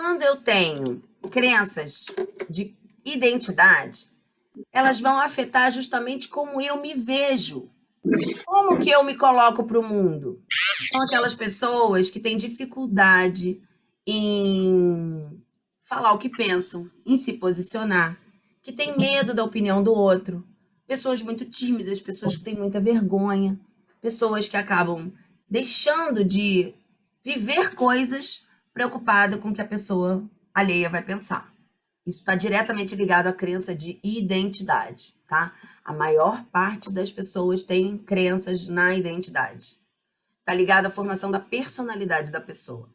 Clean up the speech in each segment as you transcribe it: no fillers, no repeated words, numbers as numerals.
Quando eu tenho crenças de identidade, elas vão afetar justamente como eu me vejo. Como que eu me coloco para o mundo? São aquelas pessoas que têm dificuldade em falar o que pensam, em se posicionar, que têm medo da opinião do outro, pessoas muito tímidas, pessoas que têm muita vergonha, pessoas que acabam deixando de viver coisas preocupada com o que a pessoa alheia vai pensar. Isso está diretamente ligado à crença de identidade, tá? A maior parte das pessoas tem crenças na identidade. Está ligado à formação da personalidade da pessoa.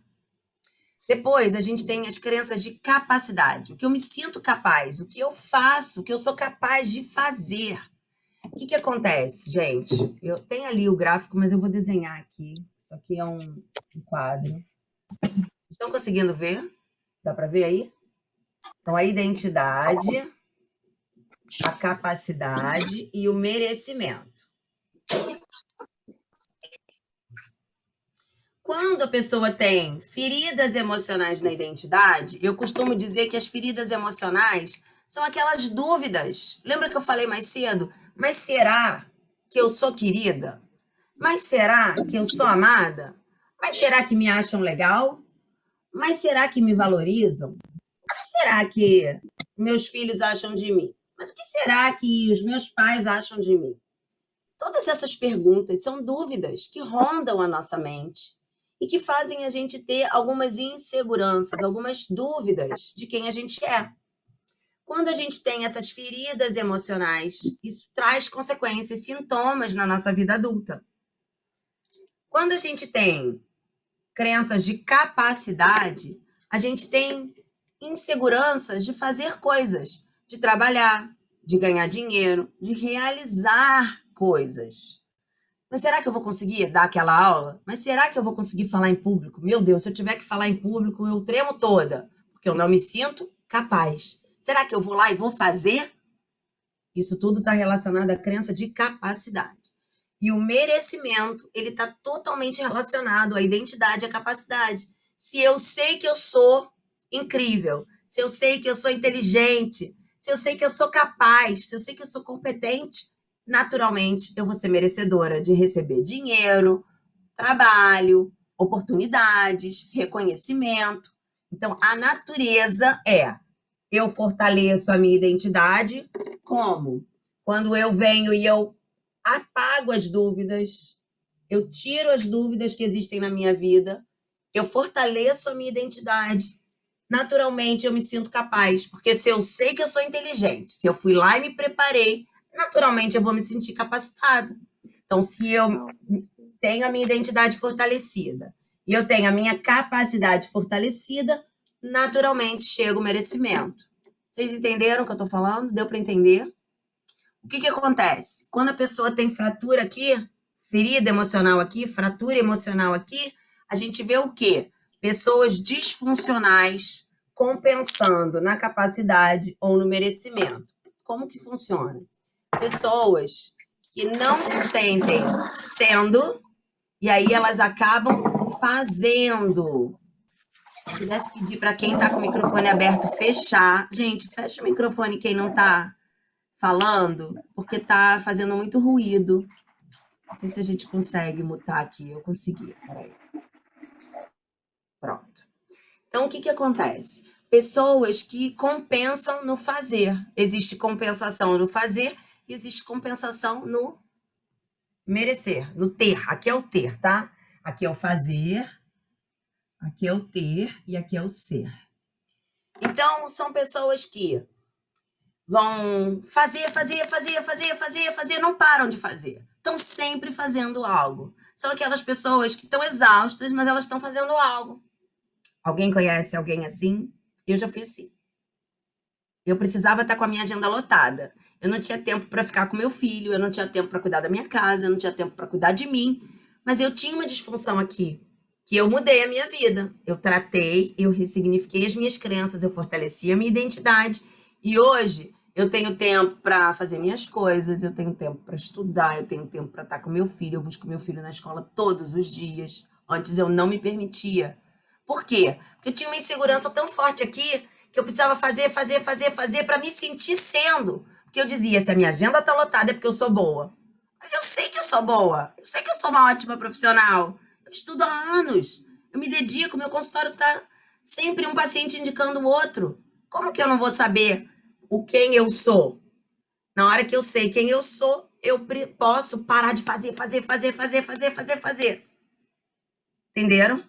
Depois, a gente tem as crenças de capacidade. O que eu me sinto capaz, o que eu faço, o que eu sou capaz de fazer. O que acontece, gente? Eu tenho ali o gráfico, mas eu vou desenhar aqui. Isso aqui é um quadro. Estão conseguindo ver? Dá para ver aí? Então, a identidade, a capacidade e o merecimento. Quando a pessoa tem feridas emocionais na identidade, eu costumo dizer que as feridas emocionais são aquelas dúvidas. Lembra que eu falei mais cedo? Mas será que eu sou querida? Mas será que eu sou amada? Mas será que me acham legal? Mas será que me valorizam? Mas será que meus filhos acham de mim? Mas o que será que os meus pais acham de mim? Todas essas perguntas são dúvidas que rondam a nossa mente e que fazem a gente ter algumas inseguranças, algumas dúvidas de quem a gente é. Quando a gente tem essas feridas emocionais, isso traz consequências, sintomas na nossa vida adulta. Quando a gente tem crenças de capacidade, a gente tem inseguranças de fazer coisas, de trabalhar, de ganhar dinheiro, de realizar coisas. Mas será que eu vou conseguir dar aquela aula? Mas será que eu vou conseguir falar em público? Meu Deus, se eu tiver que falar em público, eu tremo toda, porque eu não me sinto capaz. Será que eu vou lá e vou fazer? Isso tudo está relacionado à crença de capacidade. E o merecimento, ele está totalmente relacionado à identidade e à capacidade. Se eu sei que eu sou incrível, se eu sei que eu sou inteligente, se eu sei que eu sou capaz, se eu sei que eu sou competente, naturalmente eu vou ser merecedora de receber dinheiro, trabalho, oportunidades, reconhecimento. Então, a natureza é: eu fortaleço a minha identidade como? Quando eu venho e eu apago as dúvidas, eu tiro as dúvidas que existem na minha vida, eu fortaleço a minha identidade. Naturalmente, eu me sinto capaz, porque se eu sei que eu sou inteligente, se eu fui lá e me preparei, naturalmente eu vou me sentir capacitada. Então, se eu tenho a minha identidade fortalecida e eu tenho a minha capacidade fortalecida, naturalmente chega o merecimento. Vocês entenderam o que eu estou falando? Deu para entender? O que acontece? Quando a pessoa tem fratura aqui, ferida emocional aqui, fratura emocional aqui, a gente vê o quê? Pessoas disfuncionais compensando na capacidade ou no merecimento. Como que funciona? Pessoas que não se sentem sendo, e aí elas acabam fazendo. Se pudesse pedir para quem está com o microfone aberto fechar. Gente, fecha o microfone quem não está falando, porque está fazendo muito ruído. Não sei se a gente consegue mutar aqui. Eu consegui, peraí. Pronto. Então, o que acontece? Pessoas que compensam no fazer. Existe compensação no fazer e existe compensação no merecer, no ter. Aqui é o ter, tá? Aqui é o fazer, aqui é o ter e aqui é o ser. Então, são pessoas que vão fazer, não param de fazer. Estão sempre fazendo algo. São aquelas pessoas que estão exaustas, mas elas estão fazendo algo. Alguém conhece alguém assim? Eu já fui assim. Eu precisava estar com a minha agenda lotada. Eu não tinha tempo para ficar com meu filho, eu não tinha tempo para cuidar da minha casa, eu não tinha tempo para cuidar de mim, mas eu tinha uma disfunção aqui, que eu mudei a minha vida. Eu tratei, eu ressignifiquei as minhas crenças, eu fortaleci a minha identidade e hoje eu tenho tempo para fazer minhas coisas, eu tenho tempo para estudar, eu tenho tempo para estar com meu filho, eu busco meu filho na escola todos os dias. Antes eu não me permitia, Por quê? Porque eu tinha uma insegurança tão forte aqui que eu precisava fazer para me sentir sendo. Porque eu dizia, se a minha agenda tá lotada é porque eu sou boa. Mas eu sei que eu sou boa. Eu sei que eu sou uma ótima profissional. Eu estudo há anos. Eu me dedico, meu consultório tá sempre um paciente indicando o outro. Como que eu não vou saber o quem eu sou? Na hora que eu sei quem eu sou, eu posso parar de fazer. Entenderam?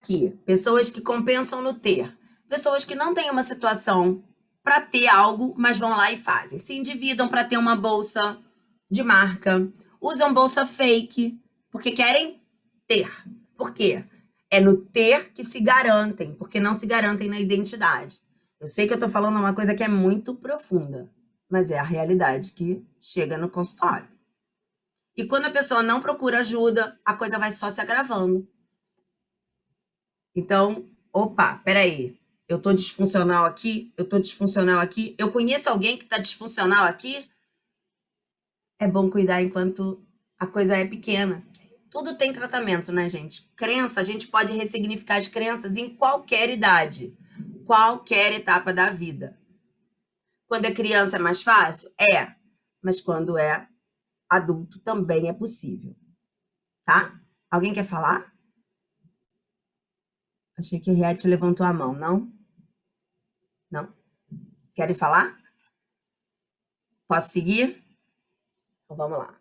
Aqui, pessoas que compensam no ter. Pessoas que não têm uma situação para ter algo, mas vão lá e fazem. Se endividam para ter uma bolsa de marca, usam bolsa fake, porque querem ter. Por quê? É no ter que se garantem, porque não se garantem na identidade. Eu sei que eu estou falando uma coisa que é muito profunda, mas é a realidade que chega no consultório. E quando a pessoa não procura ajuda, a coisa vai só se agravando. Então, opa, peraí. Eu tô disfuncional aqui? Eu tô disfuncional aqui? Eu conheço alguém que tá disfuncional aqui? É bom cuidar enquanto a coisa é pequena. Tudo tem tratamento, né, gente? Crença, a gente pode ressignificar as crenças em qualquer idade, qualquer etapa da vida. Quando é criança é mais fácil? É. Mas quando é adulto também é possível, tá? Alguém quer falar? Achei que a Riete levantou a mão, não? Não? Querem falar? Posso seguir? Então vamos lá.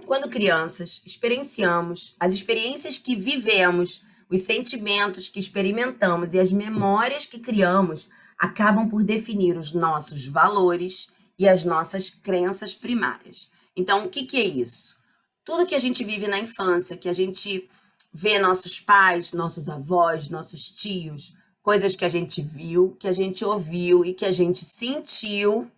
Quando crianças, experienciamos as experiências que vivemos, os sentimentos que experimentamos e as memórias que criamos acabam por definir os nossos valores e as nossas crenças primárias. Então, o que é isso? Tudo que a gente vive na infância, que a gente vê nossos pais, nossos avós, nossos tios, coisas que a gente viu, que a gente ouviu e que a gente sentiu,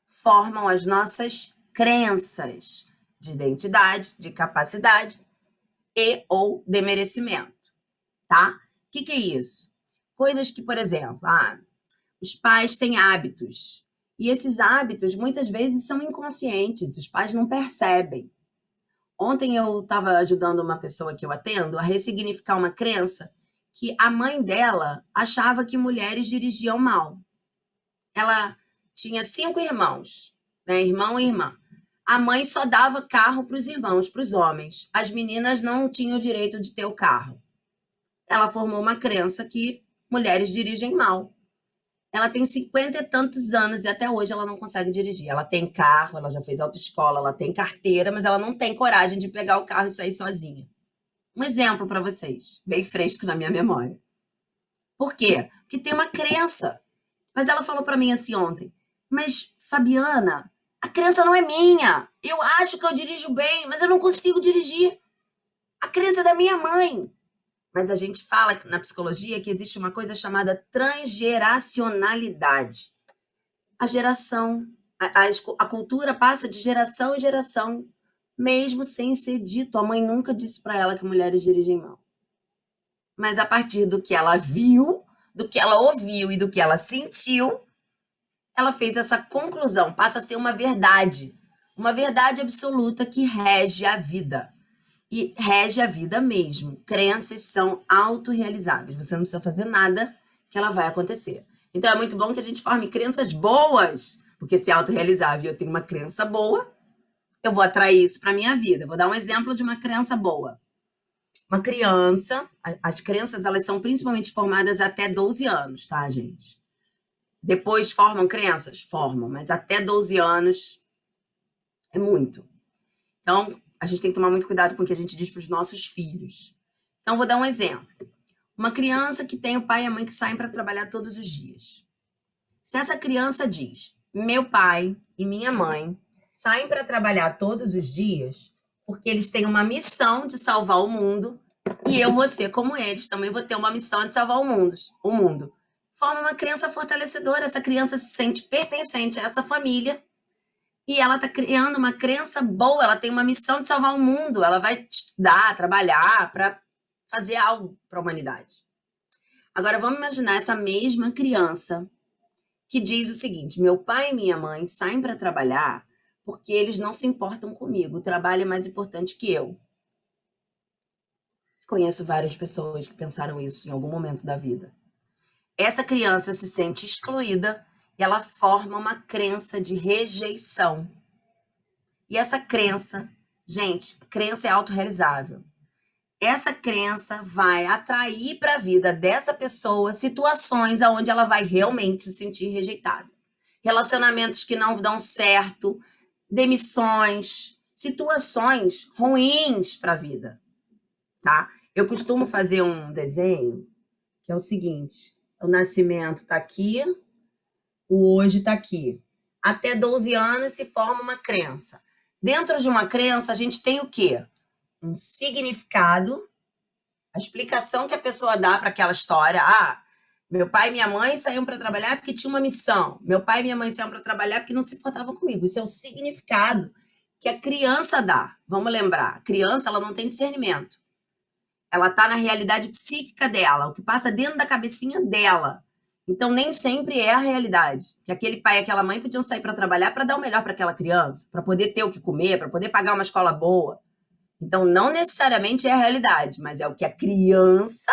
formam as nossas crenças de identidade, de capacidade e ou de merecimento, tá? O que é isso? Coisas que, por exemplo, os pais têm hábitos e esses hábitos muitas vezes são inconscientes, os pais não percebem. Ontem eu estava ajudando uma pessoa que eu atendo a ressignificar uma crença que a mãe dela achava que mulheres dirigiam mal. Ela tinha 5 irmãos, né? Irmão e irmã. A mãe só dava carro para os irmãos, para os homens. As meninas não tinham o direito de ter o carro. Ela formou uma crença que mulheres dirigem mal. Ela tem 50 e tantos anos e até hoje ela não consegue dirigir. Ela tem carro, ela já fez autoescola, ela tem carteira, mas ela não tem coragem de pegar o carro e sair sozinha. Um exemplo para vocês, bem fresco na minha memória. Por quê? Porque tem uma crença. Mas ela falou para mim assim ontem: mas, Fabiana, a crença não é minha. Eu acho que eu dirijo bem, mas eu não consigo dirigir. A crença é da minha mãe. Mas a gente fala na psicologia que existe uma coisa chamada transgeracionalidade. A geração, a cultura passa de geração em geração, mesmo sem ser dito. A mãe nunca disse para ela que mulheres dirigem mal. Mas a partir do que ela viu, do que ela ouviu e do que ela sentiu, ela fez essa conclusão, passa a ser uma verdade absoluta que rege a vida. E rege a vida mesmo. Crenças são autorrealizáveis. Você não precisa fazer nada que ela vai acontecer. Então é muito bom que a gente forme crenças boas, porque se é autorrealizável e eu tenho uma crença boa, eu vou atrair isso para minha vida. Vou dar um exemplo de uma crença boa. Uma criança, as crenças elas são principalmente formadas até 12 anos, tá, gente? Depois formam crenças? Formam, mas até 12 anos é muito. Então, a gente tem que tomar muito cuidado com o que a gente diz para os nossos filhos. Então, vou dar um exemplo. Uma criança que tem o pai e a mãe que saem para trabalhar todos os dias. Se essa criança diz, meu pai e minha mãe saem para trabalhar todos os dias porque eles têm uma missão de salvar o mundo e eu vou ser como eles, também vou ter uma missão de salvar o mundo. Forma uma crença fortalecedora. Essa criança se sente pertencente a essa família e ela está criando uma crença boa, ela tem uma missão de salvar o mundo, ela vai estudar, trabalhar para fazer algo para a humanidade. Agora, vamos imaginar essa mesma criança que diz o seguinte: meu pai e minha mãe saem para trabalhar porque eles não se importam comigo, o trabalho é mais importante que eu. Conheço várias pessoas que pensaram isso em algum momento da vida. Essa criança se sente excluída e ela forma uma crença de rejeição. E essa crença, gente, crença é autorrealizável. Essa crença vai atrair para a vida dessa pessoa situações onde ela vai realmente se sentir rejeitada. Relacionamentos que não dão certo, demissões, situações ruins para a vida, tá? Eu costumo fazer um desenho que é o seguinte: o nascimento está aqui, o hoje está aqui. Até 12 anos se forma uma crença. Dentro de uma crença, a gente tem o quê? Um significado, a explicação que a pessoa dá para aquela história. Ah, meu pai e minha mãe saíam para trabalhar porque tinha uma missão. Meu pai e minha mãe saíam para trabalhar porque não se importavam comigo. Isso é o significado que a criança dá. Vamos lembrar, a criança ela não tem discernimento. Ela está na realidade psíquica dela, o que passa dentro da cabecinha dela. Então, nem sempre é a realidade. Que aquele pai e aquela mãe podiam sair para trabalhar para dar o melhor para aquela criança, para poder ter o que comer, para poder pagar uma escola boa. Então, não necessariamente é a realidade, mas é o que a criança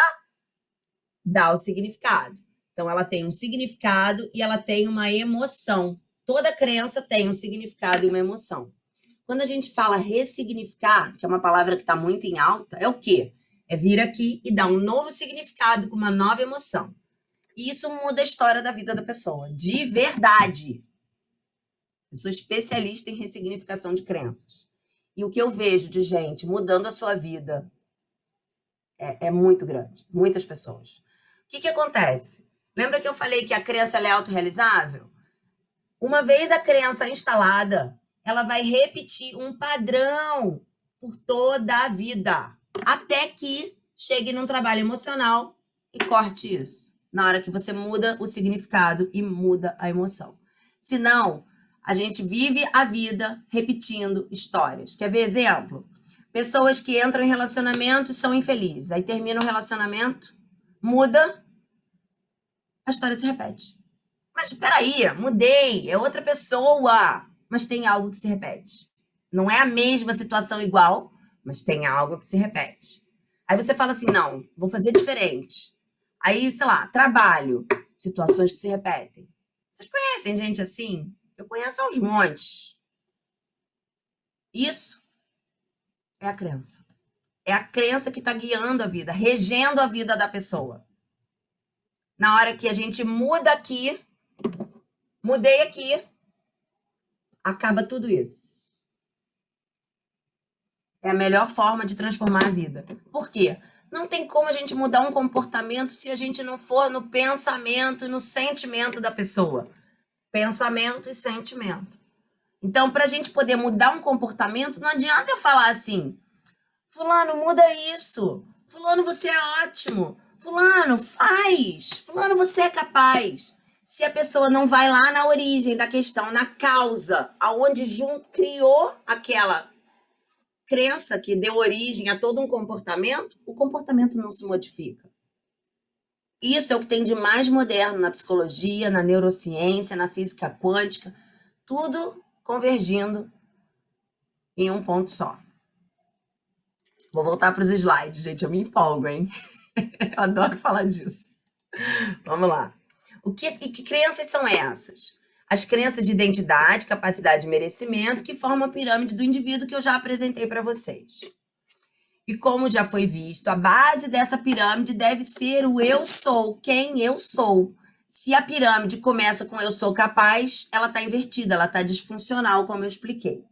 dá o significado. Então, ela tem um significado e ela tem uma emoção. Toda crença tem um significado e uma emoção. Quando a gente fala ressignificar, que é uma palavra que está muito em alta, é o quê? É vir aqui e dar um novo significado com uma nova emoção. E isso muda a história da vida da pessoa, de verdade. Eu sou especialista em ressignificação de crenças. E o que eu vejo de gente mudando a sua vida é muito grande. Muitas pessoas. O que acontece? Lembra que eu falei que a crença é autorrealizável? Uma vez a crença instalada, ela vai repetir um padrão por toda a vida. Até que chegue num trabalho emocional e corte isso. Na hora que você muda o significado e muda a emoção. Senão, a gente vive a vida repetindo histórias. Quer ver exemplo? Pessoas que entram em relacionamento e são infelizes. Aí termina o relacionamento, muda, a história se repete. Mas espera aí, mudei, é outra pessoa. Mas tem algo que se repete. Não é a mesma situação igual, mas tem algo que se repete. Aí você fala assim, não, vou fazer diferente. Aí, sei lá, trabalho, situações que se repetem. Vocês conhecem gente assim? Eu conheço aos montes. Isso é a crença. É a crença que está guiando a vida, regendo a vida da pessoa. Na hora que a gente muda aqui, mudei aqui, acaba tudo isso. É a melhor forma de transformar a vida. Por quê? Não tem como a gente mudar um comportamento se a gente não for no pensamento e no sentimento da pessoa. Pensamento e sentimento. Então, para a gente poder mudar um comportamento, não adianta eu falar assim, fulano, muda isso. Fulano, você é ótimo. Fulano, faz. Fulano, você é capaz. Se a pessoa não vai lá na origem da questão, na causa, aonde criou aquela crença que deu origem a todo um comportamento, o comportamento não se modifica. Isso é o que tem de mais moderno na psicologia, na neurociência, na física quântica, tudo convergindo em um ponto só. Vou voltar para os slides, gente, eu me empolgo, hein? Eu adoro falar disso. Vamos lá. Que crenças são essas? As crenças de identidade, capacidade e merecimento que formam a pirâmide do indivíduo que eu já apresentei para vocês. E como já foi visto, a base dessa pirâmide deve ser o eu sou, quem eu sou. Se a pirâmide começa com eu sou capaz, ela está invertida, ela está disfuncional, como eu expliquei.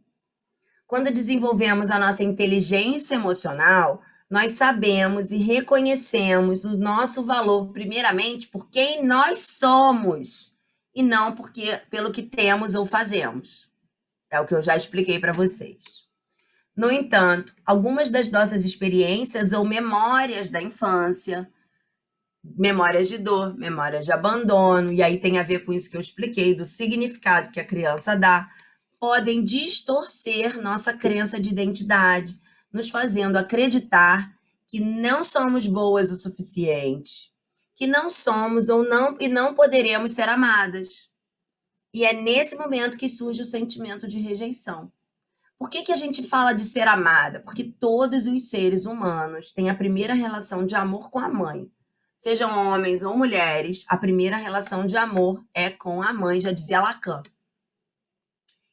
Quando desenvolvemos a nossa inteligência emocional, nós sabemos e reconhecemos o nosso valor, primeiramente, por quem nós somos, e não pelo que temos ou fazemos. É o que eu já expliquei para vocês. No entanto, algumas das nossas experiências ou memórias da infância, memórias de dor, memórias de abandono, e aí tem a ver com isso que eu expliquei, do significado que a criança dá, podem distorcer nossa crença de identidade, nos fazendo acreditar que não somos boas o suficiente, que não somos e não poderemos ser amadas. E é nesse momento que surge o sentimento de rejeição. Por que a gente fala de ser amada? Porque todos os seres humanos têm a primeira relação de amor com a mãe. Sejam homens ou mulheres, a primeira relação de amor é com a mãe, já dizia Lacan.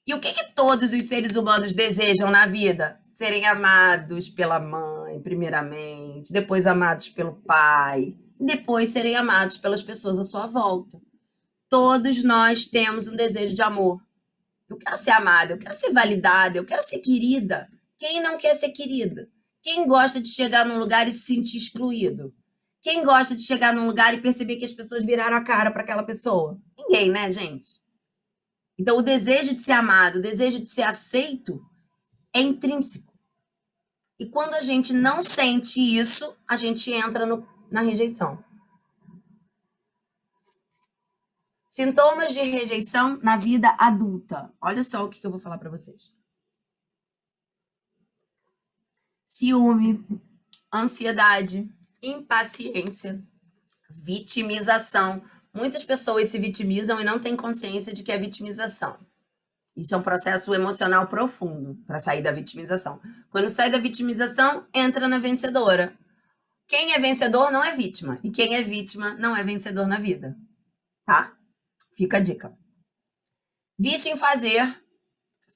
E o que todos os seres humanos desejam na vida? Serem amados pela mãe, primeiramente, depois amados pelo pai, depois serem amados pelas pessoas à sua volta. Todos nós temos um desejo de amor. Eu quero ser amada, eu quero ser validada, eu quero ser querida. Quem não quer ser querida? Quem gosta de chegar num lugar e se sentir excluído? Quem gosta de chegar num lugar e perceber que as pessoas viraram a cara para aquela pessoa? Ninguém, né, gente? Então, o desejo de ser amado, o desejo de ser aceito é intrínseco. E quando a gente não sente isso, a gente entra na rejeição. Sintomas de rejeição na vida adulta. Olha só o que eu vou falar para vocês. Ciúme, ansiedade, impaciência, vitimização. Muitas pessoas se vitimizam e não têm consciência de que é vitimização. Isso é um processo emocional profundo para sair da vitimização. Quando sai da vitimização, entra na vencedora. Quem é vencedor não é vítima. E quem é vítima não é vencedor na vida. Tá? Fica a dica. Vício em fazer.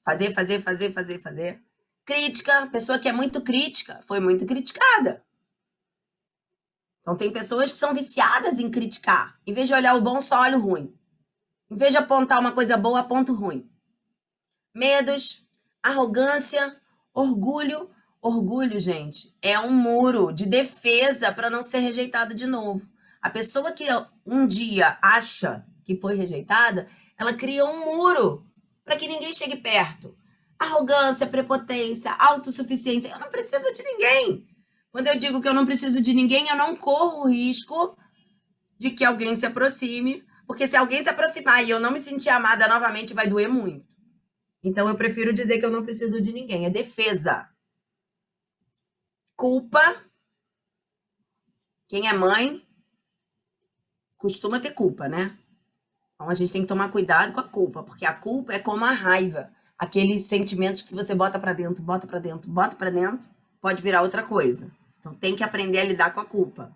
Fazer. Crítica. Pessoa que é muito crítica. Foi muito criticada. Então, tem pessoas que são viciadas em criticar. Em vez de olhar o bom, só olha o ruim. Em vez de apontar uma coisa boa, aponta o ruim. Medos, arrogância, orgulho. Orgulho, gente, é um muro de defesa para não ser rejeitado de novo. A pessoa que um dia acha que foi rejeitada, ela cria um muro para que ninguém chegue perto. Arrogância, prepotência, autossuficiência. Eu não preciso de ninguém. Quando eu digo que eu não preciso de ninguém, eu não corro o risco de que alguém se aproxime, porque se alguém se aproximar e eu não me sentir amada novamente, vai doer muito. Então, eu prefiro dizer que eu não preciso de ninguém. É defesa. Culpa. Quem é mãe costuma ter culpa, né? Então, a gente tem que tomar cuidado com a culpa, porque a culpa é como a raiva. Aqueles sentimentos que se você bota pra dentro, pode virar outra coisa. Então, tem que aprender a lidar com a culpa.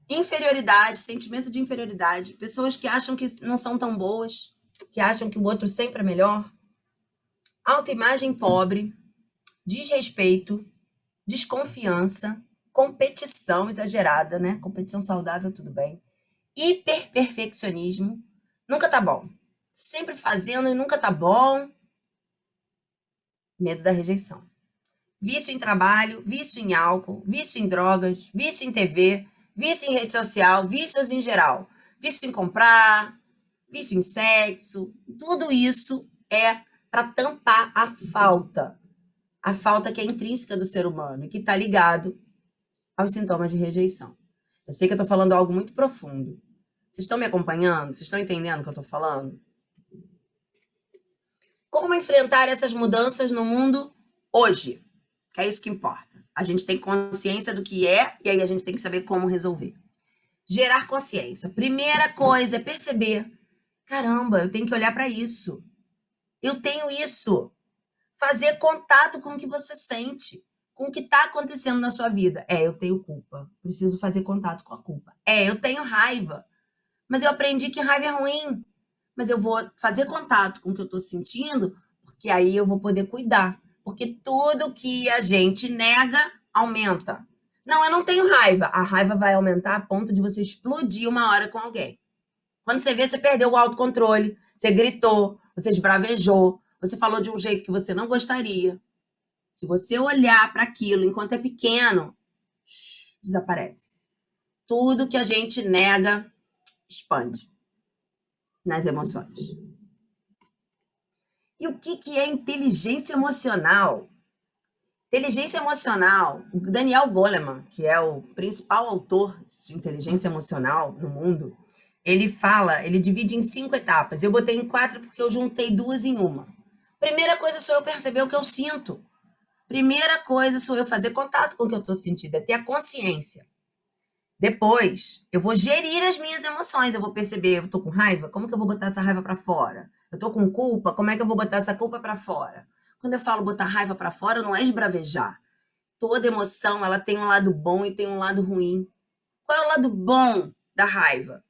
Inferioridade, sentimento de inferioridade. Pessoas que acham que não são tão boas, que acham que o outro sempre é melhor. Autoimagem pobre, desrespeito, desconfiança, competição exagerada, né? Competição saudável, tudo bem. Hiperperfeccionismo, nunca tá bom. Sempre fazendo e nunca tá bom. Medo da rejeição. Vício em trabalho, vício em álcool, vício em drogas, vício em TV, vício em rede social, vícios em geral. Vício em comprar, vício em sexo. Tudo isso é para tampar a falta. A falta que é intrínseca do ser humano e que está ligado aos sintomas de rejeição. Eu sei que eu estou falando algo muito profundo. Vocês estão me acompanhando? Vocês estão entendendo o que eu estou falando? Como enfrentar essas mudanças no mundo hoje? Que é isso que importa. A gente tem consciência do que é e aí a gente tem que saber como resolver. Gerar consciência. Primeira coisa é perceber. Caramba, eu tenho que olhar para isso. Eu tenho isso. Fazer contato com o que você sente, com o que está acontecendo na sua vida. Eu tenho culpa. Preciso fazer contato com a culpa. Eu tenho raiva. Mas eu aprendi que raiva é ruim. Mas eu vou fazer contato com o que eu estou sentindo, porque aí eu vou poder cuidar. Porque tudo que a gente nega, aumenta. Não, eu não tenho raiva. A raiva vai aumentar a ponto de você explodir uma hora com alguém. Quando você vê, você perdeu o autocontrole, você gritou, você esbravejou, você falou de um jeito que você não gostaria. Se você olhar para aquilo enquanto é pequeno, desaparece. Tudo que a gente nega, expande nas emoções. E o que é inteligência emocional? Inteligência emocional, o Daniel Goleman, que é o principal autor de inteligência emocional no mundo, ele divide em 5 etapas. Eu botei em 4 porque eu juntei 2 em uma. Primeira coisa sou eu perceber o que eu sinto. Primeira coisa sou eu fazer contato com o que eu estou sentindo, é ter a consciência. Depois, eu vou gerir as minhas emoções, eu vou perceber, eu estou com raiva, como que eu vou botar essa raiva para fora? Eu tô com culpa, como é que eu vou botar essa culpa para fora? Quando eu falo botar raiva para fora, não é esbravejar. Toda emoção, ela tem um lado bom e tem um lado ruim. Qual é o lado bom da raiva?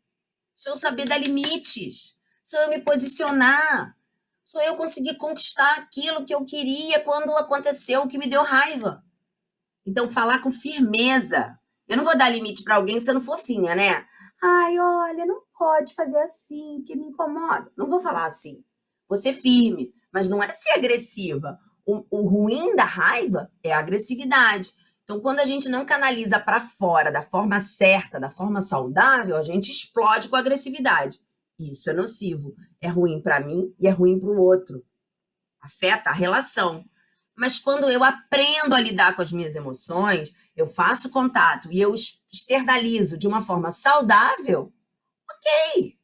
Sou eu saber dar limites, sou eu me posicionar, sou eu conseguir conquistar aquilo que eu queria quando aconteceu o que me deu raiva. Então, falar com firmeza. Eu não vou dar limite para alguém sendo fofinha, né? Ai, olha, não pode fazer assim, que me incomoda. Não vou falar assim. Vou ser firme, mas não é ser agressiva. O ruim da raiva é a agressividade. Então, quando a gente não canaliza para fora da forma certa, da forma saudável, a gente explode com agressividade. Isso é nocivo. É ruim para mim e é ruim para o outro. Afeta a relação. Mas quando eu aprendo a lidar com as minhas emoções, eu faço contato e eu externalizo de uma forma saudável, ok.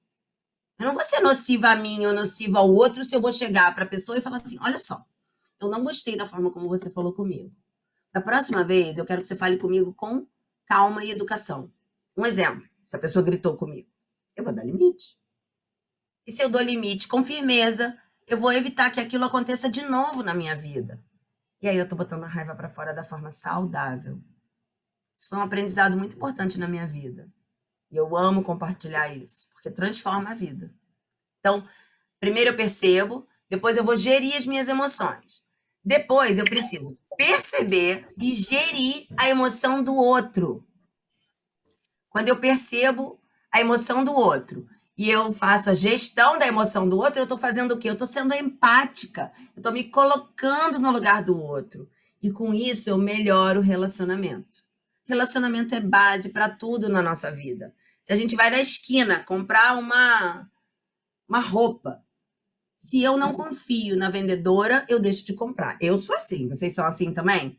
Eu não vou ser nociva a mim ou nociva ao outro se eu vou chegar para a pessoa e falar assim: olha só, eu não gostei da forma como você falou comigo. Da próxima vez, eu quero que você fale comigo com calma e educação. Um exemplo: se a pessoa gritou comigo, eu vou dar limite. E se eu dou limite com firmeza, eu vou evitar que aquilo aconteça de novo na minha vida. E aí eu tô botando a raiva para fora da forma saudável. Isso foi um aprendizado muito importante na minha vida. E eu amo compartilhar isso, porque transforma a vida. Então, primeiro eu percebo, depois eu vou gerir as minhas emoções. Depois eu preciso perceber e gerir a emoção do outro. Quando eu percebo a emoção do outro e eu faço a gestão da emoção do outro, eu estou fazendo o quê? Eu estou sendo empática, eu estou me colocando no lugar do outro. E com isso eu melhoro o relacionamento. Relacionamento é base para tudo na nossa vida. Se a gente vai na esquina comprar uma roupa, se eu não confio na vendedora, eu deixo de comprar. Eu sou assim, vocês são assim também?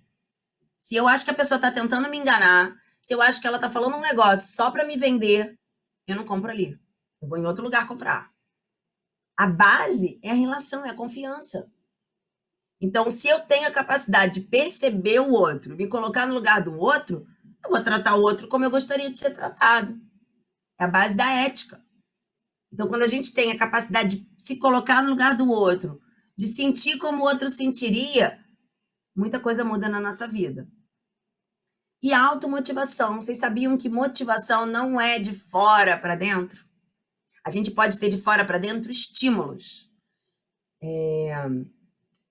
Se eu acho que a pessoa está tentando me enganar, se eu acho que ela está falando um negócio só para me vender, eu não compro ali. Eu vou em outro lugar comprar. A base é a relação, é a confiança. Então, se eu tenho a capacidade de perceber o outro, me colocar no lugar do outro, eu vou tratar o outro como eu gostaria de ser tratado. É a base da ética. Então, quando a gente tem a capacidade de se colocar no lugar do outro, de sentir como o outro sentiria, muita coisa muda na nossa vida. E a automotivação. Vocês sabiam que motivação não é de fora para dentro? A gente pode ter de fora para dentro estímulos.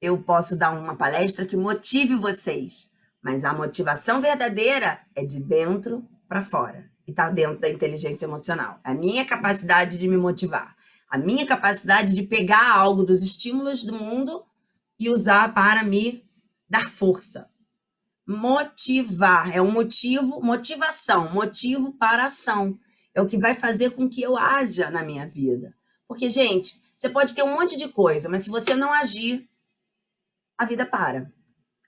Eu posso dar uma palestra que motive vocês, mas a motivação verdadeira é de dentro para fora. E está dentro da inteligência emocional. A minha capacidade de me motivar. A minha capacidade de pegar algo dos estímulos do mundo e usar para me dar força. Motivar é um motivo, motivação, motivo para ação. É o que vai fazer com que eu haja na minha vida. Porque, gente, você pode ter um monte de coisa, mas se você não agir, a vida para.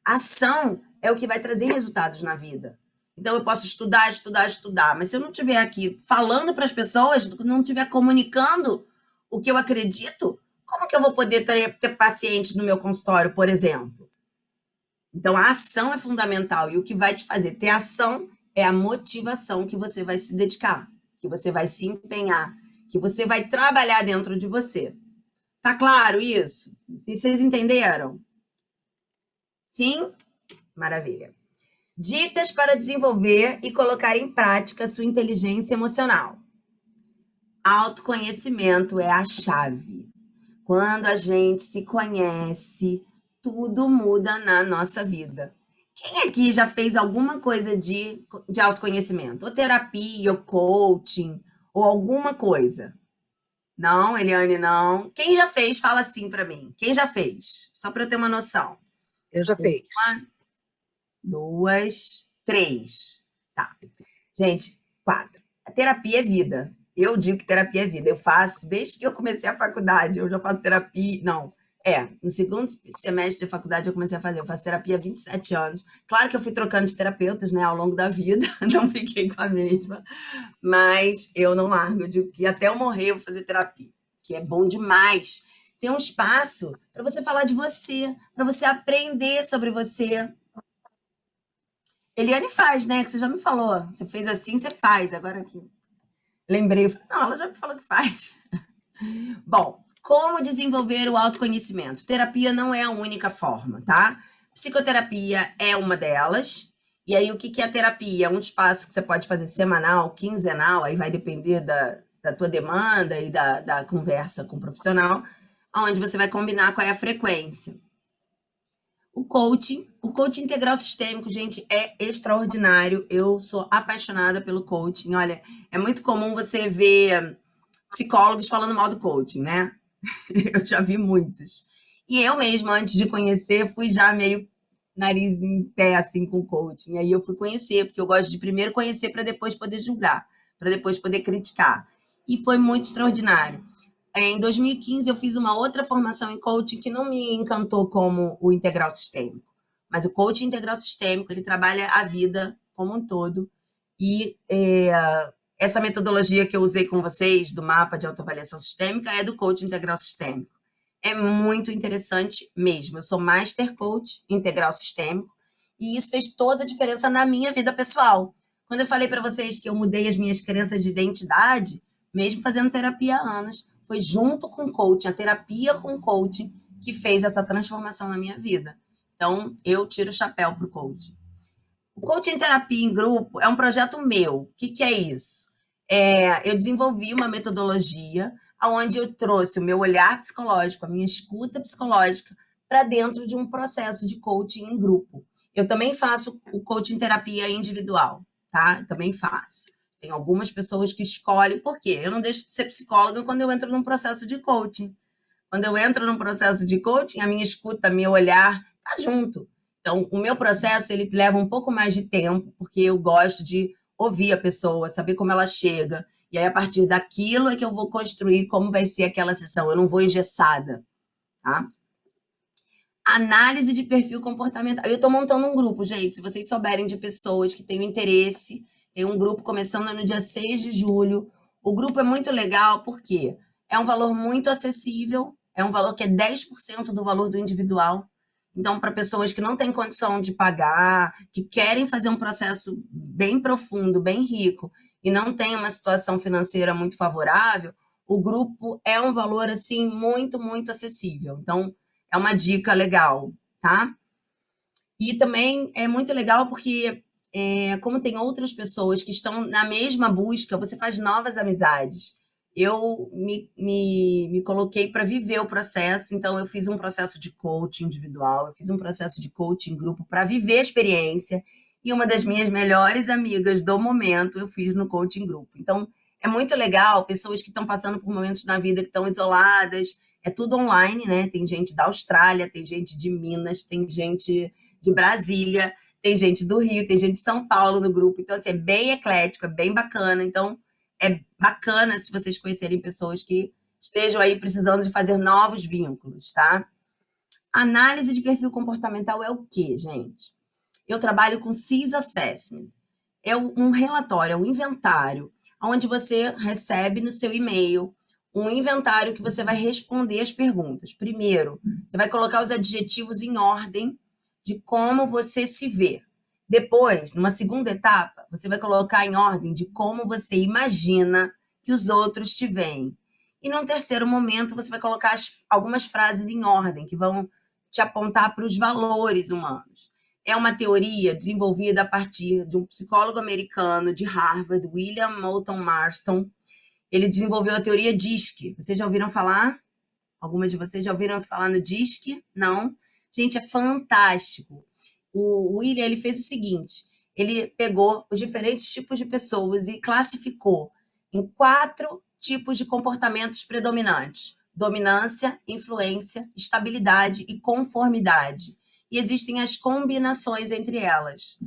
A ação é o que vai trazer resultados na vida. Então, eu posso estudar, estudar, estudar, mas se eu não estiver aqui falando para as pessoas, não estiver comunicando o que eu acredito, como que eu vou poder ter pacientes no meu consultório, por exemplo? Então, a ação é fundamental e o que vai te fazer ter ação é a motivação que você vai se dedicar, que você vai se empenhar, que você vai trabalhar dentro de você. Tá claro isso? E vocês entenderam? Sim? Maravilha. Dicas para desenvolver e colocar em prática sua inteligência emocional. Autoconhecimento é a chave. Quando a gente se conhece, tudo muda na nossa vida. Quem aqui já fez alguma coisa de autoconhecimento? Ou terapia, ou coaching, ou alguma coisa? Não, Eliane, não. Quem já fez, fala assim para mim. Quem já fez? Só para eu ter uma noção. Eu já fiz. 1, 2, 3. Tá. Gente, 4. A terapia é vida. Eu digo que terapia é vida. Eu faço, desde que eu comecei a faculdade, eu já faço terapia. Não, no segundo semestre de faculdade eu comecei a fazer. Eu faço terapia há 27 anos. Claro que eu fui trocando de terapeutas, né, ao longo da vida, não fiquei com a mesma. Mas eu não largo. Eu digo que até eu morrer eu vou fazer terapia, que é bom demais. Tem um espaço para você falar de você, para você aprender sobre você. Eliane faz, né? Que você já me falou. Você fez assim, você faz. Agora aqui. Lembrei, eu falei, não, ela já me falou que faz. Bom, Como desenvolver o autoconhecimento? Terapia não é a única forma, tá? Psicoterapia é uma delas. E aí, o que é a terapia? É um espaço que você pode fazer semanal, quinzenal, aí vai depender da tua demanda e da conversa com o profissional, onde você vai combinar qual é a frequência. O coaching integral sistêmico, gente, é extraordinário. Eu sou apaixonada pelo coaching. Olha, é muito comum você ver psicólogos falando mal do coaching, né? Eu já vi muitos. E eu mesma, antes de conhecer, fui já meio nariz em pé, assim, com coaching. Aí eu fui conhecer, porque eu gosto de primeiro conhecer para depois poder julgar, para depois poder criticar. E foi muito extraordinário. Em 2015, eu fiz uma outra formação em coaching que não me encantou como o integral sistêmico. Mas o coaching integral sistêmico, ele trabalha a vida como um todo. E essa metodologia que eu usei com vocês, do mapa de autoavaliação sistêmica, é do coaching integral sistêmico. É muito interessante mesmo. Eu sou Master Coach integral sistêmico e isso fez toda a diferença na minha vida pessoal. Quando eu falei para vocês que eu mudei as minhas crenças de identidade, mesmo fazendo terapia há anos, foi junto com o coaching, a terapia com o coaching, que fez essa transformação na minha vida. Então, eu tiro o chapéu para o coaching. O coaching terapia em grupo é um projeto meu. O que é isso? Eu desenvolvi uma metodologia onde eu trouxe o meu olhar psicológico, a minha escuta psicológica, para dentro de um processo de coaching em grupo. Eu também faço o coaching terapia individual, tá? Eu também faço. Tem algumas pessoas que escolhem, por quê? Eu não deixo de ser psicóloga quando eu entro num processo de coaching. Quando eu entro num processo de coaching, a minha escuta, meu olhar, tá junto. Então, o meu processo, ele leva um pouco mais de tempo, porque eu gosto de ouvir a pessoa, saber como ela chega. E aí, a partir daquilo é que eu vou construir como vai ser aquela sessão. Eu não vou engessada, tá? Análise de perfil comportamental. Eu estou montando um grupo, gente. Se vocês souberem de pessoas que têm interesse, tem um grupo começando no dia 6 de julho. O grupo é muito legal porque é um valor muito acessível, é um valor que é 10% do valor do individual. Então, para pessoas que não têm condição de pagar, que querem fazer um processo bem profundo, bem rico, e não têm uma situação financeira muito favorável, o grupo é um valor, assim, muito, muito acessível. Então, é uma dica legal, tá? E também é muito legal porque, como tem outras pessoas que estão na mesma busca, você faz novas amizades. Eu me coloquei para viver o processo, então eu fiz um processo de coaching individual, eu fiz um processo de coaching em grupo para viver a experiência, e uma das minhas melhores amigas do momento eu fiz no coaching em grupo. Então, é muito legal, pessoas que estão passando por momentos na vida que estão isoladas, é tudo online, né? Tem gente da Austrália, tem gente de Minas, tem gente de Brasília, tem gente do Rio, tem gente de São Paulo no grupo. Então, assim, é bem eclético, é bem bacana. Então, é bacana se vocês conhecerem pessoas que estejam aí precisando de fazer novos vínculos, tá? Análise de perfil comportamental é o quê, gente? Eu trabalho com CIS Assessment. É um relatório, é um inventário, onde você recebe no seu e-mail um inventário que você vai responder as perguntas. Primeiro, você vai colocar os adjetivos em ordem de como você se vê. Depois, numa segunda etapa, você vai colocar em ordem de como você imagina que os outros te veem. E num terceiro momento, você vai colocar algumas frases em ordem que vão te apontar para os valores humanos. É uma teoria desenvolvida a partir de um psicólogo americano de Harvard, William Moulton Marston. Ele desenvolveu a teoria DISC. Vocês já ouviram falar? Algumas de vocês já ouviram falar no DISC? Não? Gente, é fantástico. O William, ele fez o seguinte, ele pegou os diferentes tipos de pessoas e classificou em 4 tipos de comportamentos predominantes: dominância, influência, estabilidade e conformidade. E existem as combinações entre elas.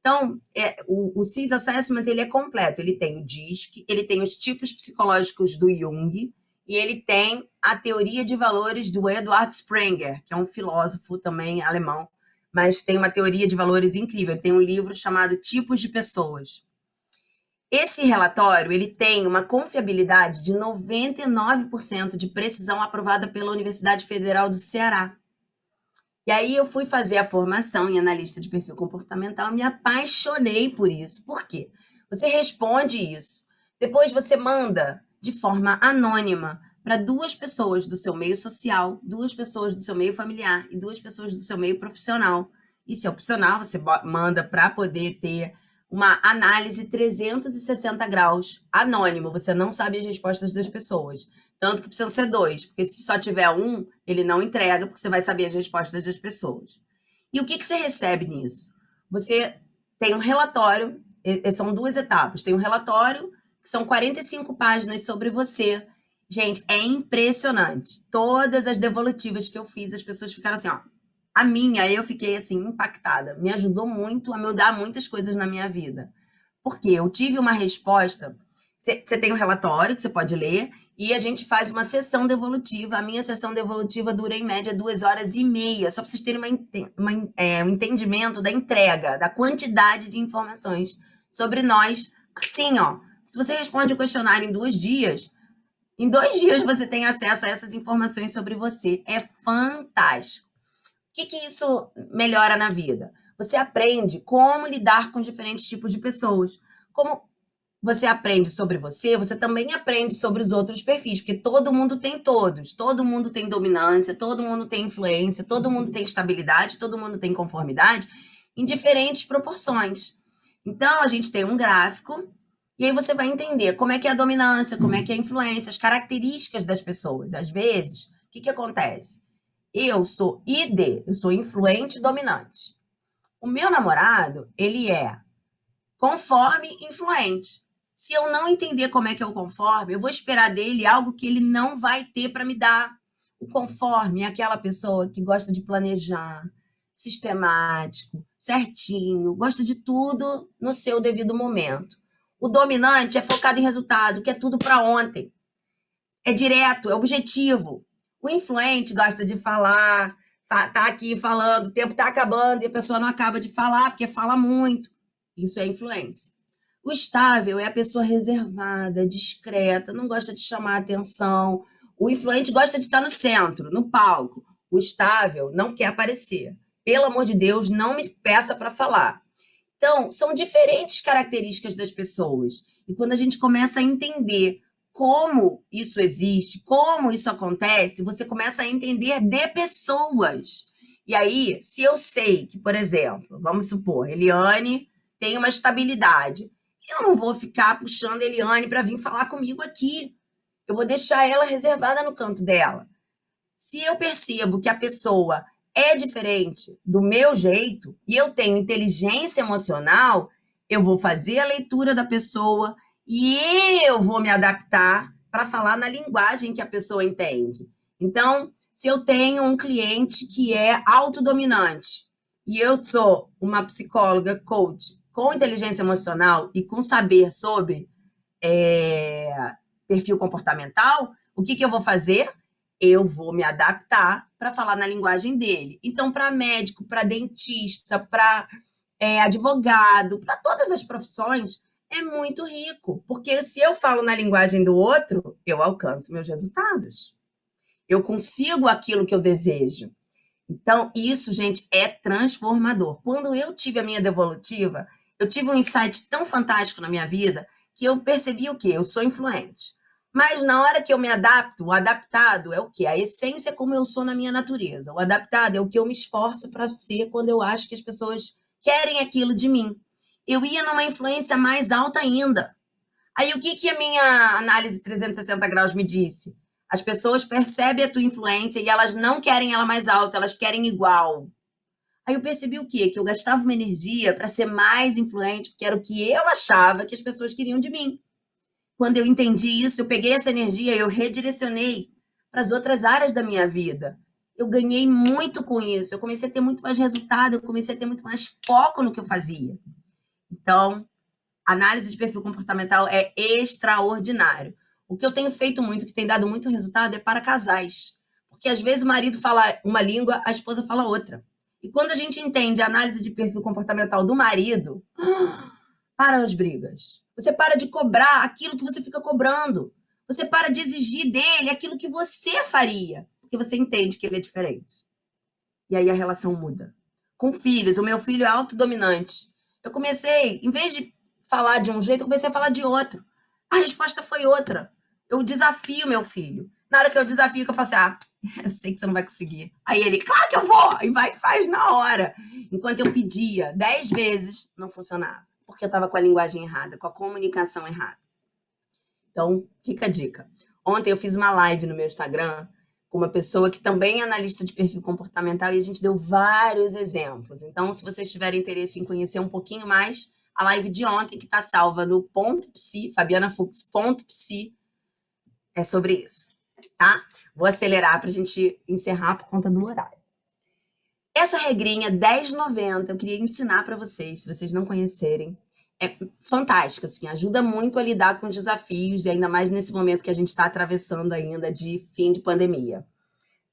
Então, o CIS Assessment, ele é completo. Ele tem o DISC, ele tem os tipos psicológicos do Jung, e ele tem a teoria de valores do Eduard Sprenger, que é um filósofo também alemão, mas tem uma teoria de valores incrível. Ele tem um livro chamado Tipos de Pessoas. Esse relatório, ele tem uma confiabilidade de 99% de precisão aprovada pela Universidade Federal do Ceará. E aí eu fui fazer a formação em analista de perfil comportamental e me apaixonei por isso. Por quê? Você responde isso. Depois você manda de forma anônima para 2 pessoas do seu meio social, 2 pessoas do seu meio familiar e 2 pessoas do seu meio profissional. E se é opcional, você manda para poder ter uma análise 360 graus, anônimo, você não sabe as respostas das pessoas. Tanto que precisam ser 2, porque se só tiver um, ele não entrega, porque você vai saber as respostas das pessoas. E o que você recebe nisso? Você tem um relatório, são 2 etapas. Tem um relatório, que são 45 páginas sobre você. Gente, é impressionante. Todas as devolutivas que eu fiz, as pessoas ficaram assim, ó. A minha, eu fiquei assim, impactada. Me ajudou muito a mudar muitas coisas na minha vida. Porque eu tive uma resposta. Você tem um relatório que você pode ler e a gente faz uma sessão devolutiva. A minha sessão devolutiva dura, em média, 2 horas e meia, só para vocês terem um entendimento da entrega, da quantidade de informações sobre nós. Assim, ó, se você responde o questionário em 2 dias você tem acesso a essas informações sobre você. É fantástico. O que isso melhora na vida? Você aprende como lidar com diferentes tipos de pessoas. Como você aprende sobre você, você também aprende sobre os outros perfis, porque todo mundo tem todos. Todo mundo tem dominância, todo mundo tem influência, todo mundo tem estabilidade, todo mundo tem conformidade, em diferentes proporções. Então, a gente tem um gráfico, e aí você vai entender como é que é a dominância, como é que é a influência, as características das pessoas. Às vezes, o que acontece? Eu sou ID, eu sou influente e dominante. O meu namorado, ele é conforme influente. Se eu não entender como é que é o conforme, eu vou esperar dele algo que ele não vai ter para me dar. O conforme é aquela pessoa que gosta de planejar, sistemático, certinho, gosta de tudo no seu devido momento. O dominante é focado em resultado, quer tudo para ontem. É direto, é objetivo. O influente gosta de falar, tá aqui falando, o tempo tá acabando e a pessoa não acaba de falar porque fala muito. Isso é influência. O estável é a pessoa reservada, discreta, não gosta de chamar atenção. O influente gosta de estar no centro, no palco. O estável não quer aparecer. Pelo amor de Deus, não me peça para falar. Então, são diferentes características das pessoas. E quando a gente começa a entender como isso existe, como isso acontece, você começa a entender de pessoas. E aí, se eu sei que, por exemplo, vamos supor, Eliane tem uma estabilidade, eu não vou ficar puxando a Eliane para vir falar comigo aqui. Eu vou deixar ela reservada no canto dela. Se eu percebo que a pessoa é diferente do meu jeito e eu tenho inteligência emocional, eu vou fazer a leitura da pessoa e eu vou me adaptar para falar na linguagem que a pessoa entende. Então, se eu tenho um cliente que é autodominante e eu sou uma psicóloga, coach, com inteligência emocional e com saber sobre perfil comportamental, o que eu vou fazer? Eu vou me adaptar para falar na linguagem dele. Então, para médico, para dentista, para advogado, para todas as profissões, é muito rico. Porque se eu falo na linguagem do outro, eu alcanço meus resultados. Eu consigo aquilo que eu desejo. Então, isso, gente, é transformador. Quando eu tive a minha devolutiva, eu tive um insight tão fantástico na minha vida que eu percebi o quê? Eu sou influente. Mas na hora que eu me adapto, o adaptado é o quê? A essência é como eu sou na minha natureza. O adaptado é o que eu me esforço para ser quando eu acho que as pessoas querem aquilo de mim. Eu ia numa influência mais alta ainda. Aí o que a minha análise 360 graus me disse? As pessoas percebem a tua influência e elas não querem ela mais alta, elas querem igual. Aí eu percebi o quê? Que eu gastava uma energia para ser mais influente, porque era o que eu achava que as pessoas queriam de mim. Quando eu entendi isso, eu peguei essa energia e eu redirecionei para as outras áreas da minha vida. Eu ganhei muito com isso, eu comecei a ter muito mais resultado, eu comecei a ter muito mais foco no que eu fazia. Então, análise de perfil comportamental é extraordinário. O que eu tenho feito muito, que tem dado muito resultado, é para casais. Porque às vezes o marido fala uma língua, a esposa fala outra. E quando a gente entende a análise de perfil comportamental do marido, para as brigas. Você para de cobrar aquilo que você fica cobrando. Você para de exigir dele aquilo que você faria, porque você entende que ele é diferente. E aí a relação muda. Com filhos, o meu filho é autodominante. Eu comecei, em vez de falar de um jeito, eu comecei a falar de outro. A resposta foi outra. Eu desafio meu filho. Na hora que eu desafio, que eu falo assim, eu sei que você não vai conseguir. Aí ele, claro que eu vou! E vai e faz na hora. Enquanto eu pedia 10 vezes, não funcionava. Porque eu estava com a linguagem errada, com a comunicação errada. Então, fica a dica. Ontem eu fiz uma live no meu Instagram com uma pessoa que também é analista de perfil comportamental e a gente deu vários exemplos. Então, se vocês tiverem interesse em conhecer um pouquinho mais, a live de ontem, que está salva no .psi, fabianafux.psi, é sobre isso, tá? Vou acelerar para a gente encerrar por conta do horário. Essa regrinha 10,90 eu queria ensinar para vocês, se vocês não conhecerem. É fantástica, assim, ajuda muito a lidar com os desafios, e ainda mais nesse momento que a gente está atravessando ainda de fim de pandemia.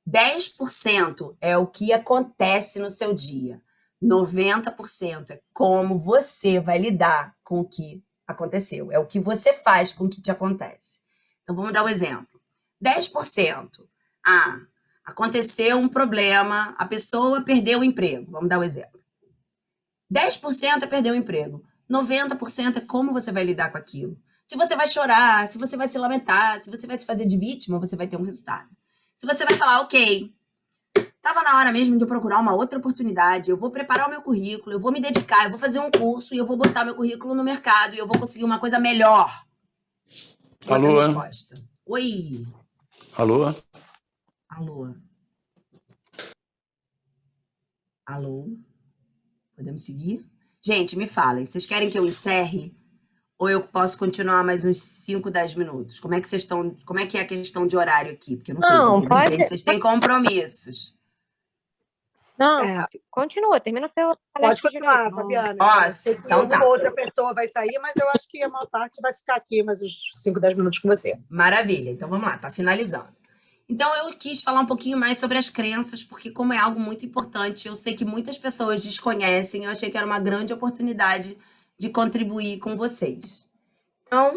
10% é o que acontece no seu dia. 90% é como você vai lidar com o que aconteceu. É o que você faz com o que te acontece. Então, vamos dar um exemplo. 10%. Aconteceu um problema, a pessoa perdeu o emprego. Vamos dar um exemplo. 10% é perder o emprego. 90% é como você vai lidar com aquilo. Se você vai chorar, se você vai se lamentar, se você vai se fazer de vítima, você vai ter um resultado. Se você vai falar, ok, estava na hora mesmo de eu procurar uma outra oportunidade, eu vou preparar o meu currículo, eu vou me dedicar, eu vou fazer um curso e eu vou botar meu currículo no mercado e eu vou conseguir uma coisa melhor. Alô? Outra resposta. Oi. Alô? Alô. Alô? Podemos seguir? Gente, me falem, vocês querem que eu encerre? Ou eu posso continuar mais uns 5, 10 minutos? Como é que vocês estão? Como é que é a questão de horário aqui? Porque eu não sei, Não, de pode. repente vocês têm compromissos. Não, É, continua, termina o teu pode palestra continuar, direito. Não... Fabiana. Eu Posso? sei que Então alguma tá. outra pessoa vai sair, mas eu acho que a maior parte vai ficar aqui mais uns 5, 10 minutos com você. Maravilha. Então vamos lá, tá finalizando. Então eu quis falar um pouquinho mais sobre as crenças, porque como é algo muito importante, eu sei que muitas pessoas desconhecem, eu achei que era uma grande oportunidade de contribuir com vocês. Então,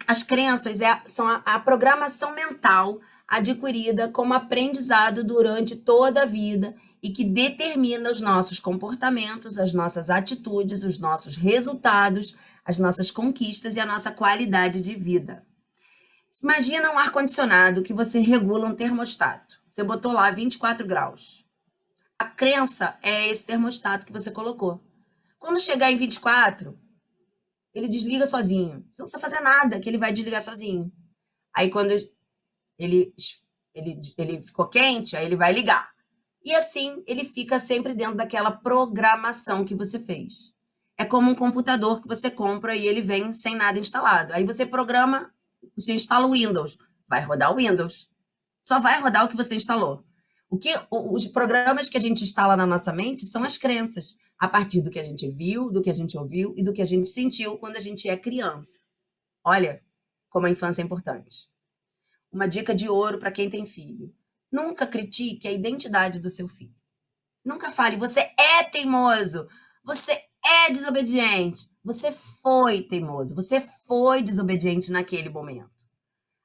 as crenças são a programação mental adquirida como aprendizado durante toda a vida e que determina os nossos comportamentos, as nossas atitudes, os nossos resultados, as nossas conquistas e a nossa qualidade de vida. Imagina um ar-condicionado que você regula um termostato. Você botou lá 24 graus. A crença é esse termostato que você colocou. Quando chegar em 24, ele desliga sozinho. Você não precisa fazer nada, que ele vai desligar sozinho. Aí, quando ele ficou quente, aí ele vai ligar. E assim, ele fica sempre dentro daquela programação que você fez. É como um computador que você compra e ele vem sem nada instalado. Aí você programa, você instala o Windows. Vai rodar o Windows. Só vai rodar o que você instalou. Os programas que a gente instala na nossa mente são as crenças, a partir do que a gente viu, do que a gente ouviu e do que a gente sentiu quando a gente é criança. Olha como a infância é importante. Uma dica de ouro para quem tem filho. Nunca critique a identidade do seu filho. Nunca fale, você é teimoso, você é desobediente. Você foi teimoso, você foi desobediente naquele momento.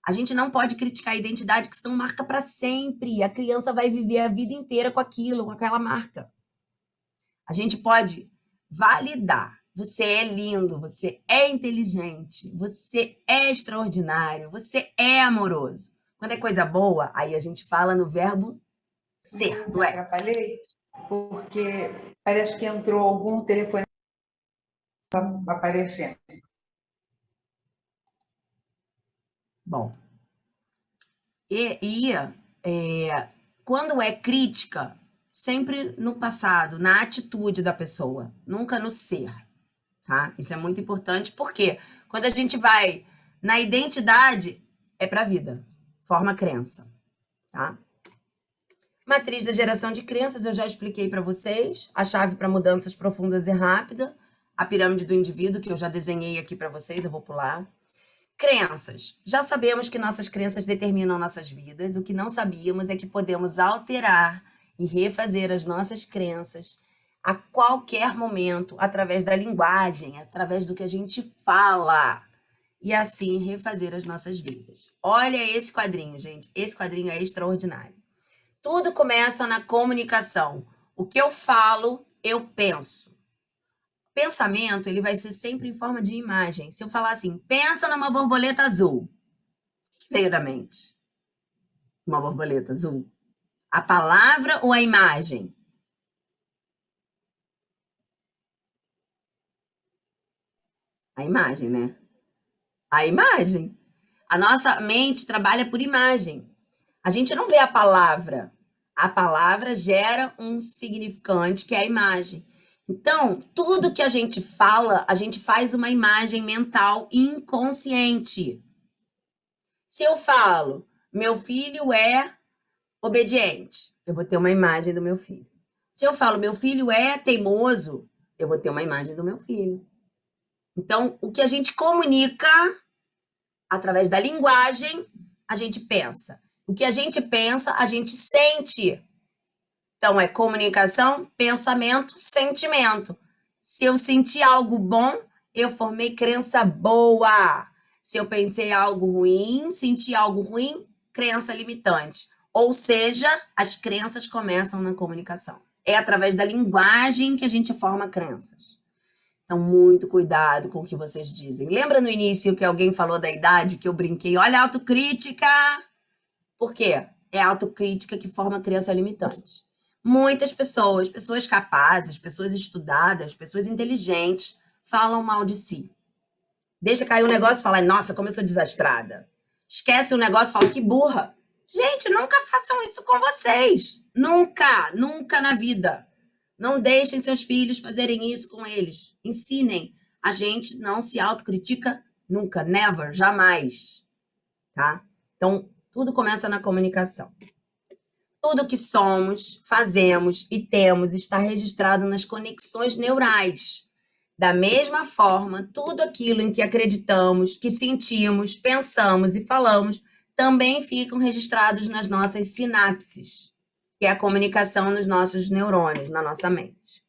A gente não pode criticar a identidade, que senão marca para sempre. A criança vai viver a vida inteira com aquilo, com aquela marca. A gente pode validar. Você é lindo, você é inteligente, você é extraordinário, você é amoroso. Quando é coisa boa, aí a gente fala no verbo ser, não é? Atrapalhei, porque parece que entrou algum telefone aparecendo. Bom, quando é crítica, sempre no passado, na atitude da pessoa, nunca no ser, tá? Isso é muito importante, porque quando a gente vai na identidade, é para a vida, forma crença, tá? Matriz da geração de crenças, eu já expliquei para vocês, a chave para mudanças profundas e rápidas, a pirâmide do indivíduo, que eu já desenhei aqui para vocês, eu vou pular. Crenças. Já sabemos que nossas crenças determinam nossas vidas. O que não sabíamos é que podemos alterar e refazer as nossas crenças a qualquer momento, através da linguagem, através do que a gente fala. E assim refazer as nossas vidas. Olha esse quadrinho, gente. Esse quadrinho é extraordinário. Tudo começa na comunicação. O que eu falo, eu penso. Pensamento, ele vai ser sempre em forma de imagem. Se eu falar assim, pensa numa borboleta azul. O que veio na mente? Uma borboleta azul. A palavra ou a imagem? A imagem, né? A imagem. A nossa mente trabalha por imagem. A gente não vê a palavra. A palavra gera um significante, que é a imagem. Então, tudo que a gente fala, a gente faz uma imagem mental inconsciente. Se eu falo, meu filho é obediente, eu vou ter uma imagem do meu filho. Se eu falo, meu filho é teimoso, eu vou ter uma imagem do meu filho. Então, o que a gente comunica através da linguagem, a gente pensa. O que a gente pensa, a gente sente. Então, é comunicação, pensamento, sentimento. Se eu senti algo bom, eu formei crença boa. Se eu pensei algo ruim, senti algo ruim, crença limitante. Ou seja, as crenças começam na comunicação. É através da linguagem que a gente forma crenças. Então, muito cuidado com o que vocês dizem. Lembra no início que alguém falou da idade, que eu brinquei? Olha a autocrítica! Por quê? É a autocrítica que forma crença limitante. Muitas pessoas, pessoas capazes, pessoas estudadas, pessoas inteligentes, falam mal de si. Deixa cair um negócio e fala, nossa, como eu sou desastrada. Esquece o negócio e fala, que burra. Gente, nunca façam isso com vocês. Nunca, nunca na vida. Não deixem seus filhos fazerem isso com eles. Ensinem. A gente não se autocritica nunca, never, jamais. Tá? Então, tudo começa na comunicação. Tudo que somos, fazemos e temos está registrado nas conexões neurais. Da mesma forma, tudo aquilo em que acreditamos, que sentimos, pensamos e falamos também ficam registrados nas nossas sinapses, que é a comunicação nos nossos neurônios, na nossa mente.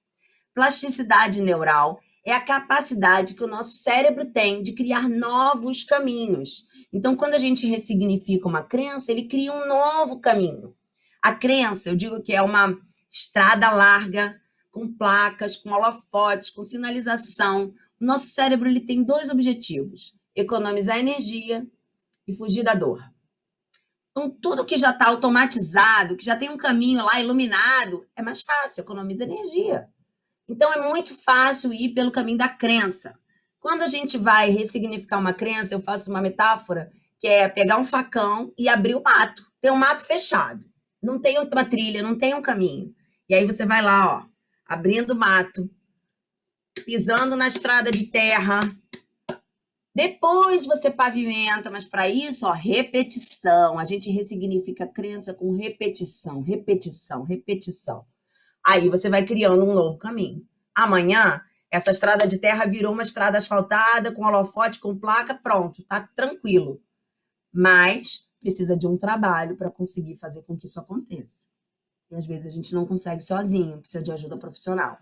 Plasticidade neural é a capacidade que o nosso cérebro tem de criar novos caminhos. Então, quando a gente ressignifica uma crença, ele cria um novo caminho. A crença, eu digo que é uma estrada larga, com placas, com holofotes, com sinalização. O nosso cérebro ele tem dois objetivos: economizar energia e fugir da dor. Então, tudo que já está automatizado, que já tem um caminho lá iluminado, é mais fácil, economiza energia. Então, é muito fácil ir pelo caminho da crença. Quando a gente vai ressignificar uma crença, eu faço uma metáfora, que é pegar um facão e abrir o mato. Tem um mato fechado. Não tem uma trilha, não tem um caminho. E aí você vai lá, ó, abrindo o mato, pisando na estrada de terra. Depois você pavimenta, mas para isso, ó, repetição. A gente ressignifica a crença com repetição, repetição, repetição. Aí você vai criando um novo caminho. Amanhã, essa estrada de terra virou uma estrada asfaltada, com holofote, com placa, pronto, tá tranquilo. Mas precisa de um trabalho para conseguir fazer com que isso aconteça. E às vezes a gente não consegue sozinho, precisa de ajuda profissional.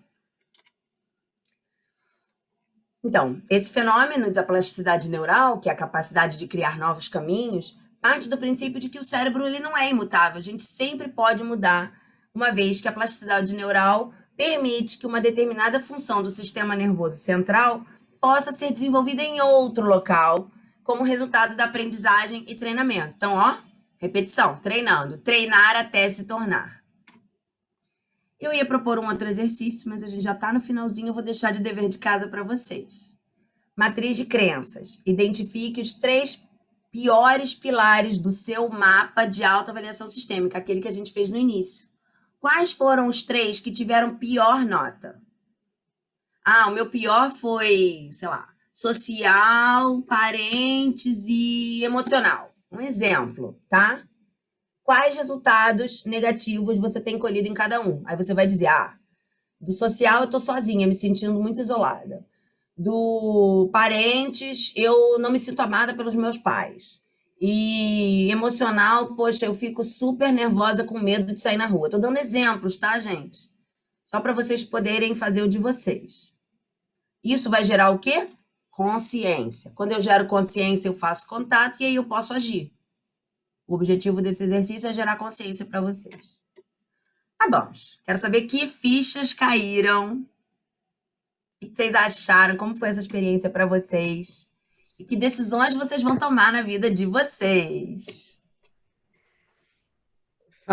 Então, esse fenômeno da plasticidade neural, que é a capacidade de criar novos caminhos, parte do princípio de que o cérebro ele não é imutável. A gente sempre pode mudar, uma vez que a plasticidade neural permite que uma determinada função do sistema nervoso central possa ser desenvolvida em outro local, como resultado da aprendizagem e treinamento. Então, ó, repetição, treinando, treinar até se tornar. Eu ia propor um outro exercício, mas a gente já está no finalzinho, eu vou deixar de dever de casa para vocês. Matriz de crenças. Identifique os 3 piores pilares do seu mapa de autoavaliação sistêmica, aquele que a gente fez no início. Quais foram os 3 que tiveram pior nota? Ah, o meu pior foi, sei lá, social, parentes e emocional. Um exemplo, tá? Quais resultados negativos você tem colhido em cada um? Aí você vai dizer, do social eu tô sozinha, me sentindo muito isolada. Do parentes, eu não me sinto amada pelos meus pais. E emocional, poxa, eu fico super nervosa com medo de sair na rua. Tô dando exemplos, tá, gente? Só para vocês poderem fazer o de vocês. Isso vai gerar o quê? Consciência. Quando eu gero consciência, eu faço contato e aí eu posso agir. O objetivo desse exercício é gerar consciência para vocês. Tá bom. Quero saber que fichas caíram. O que vocês acharam? Como foi essa experiência para vocês? que decisões vocês vão tomar na vida de vocês.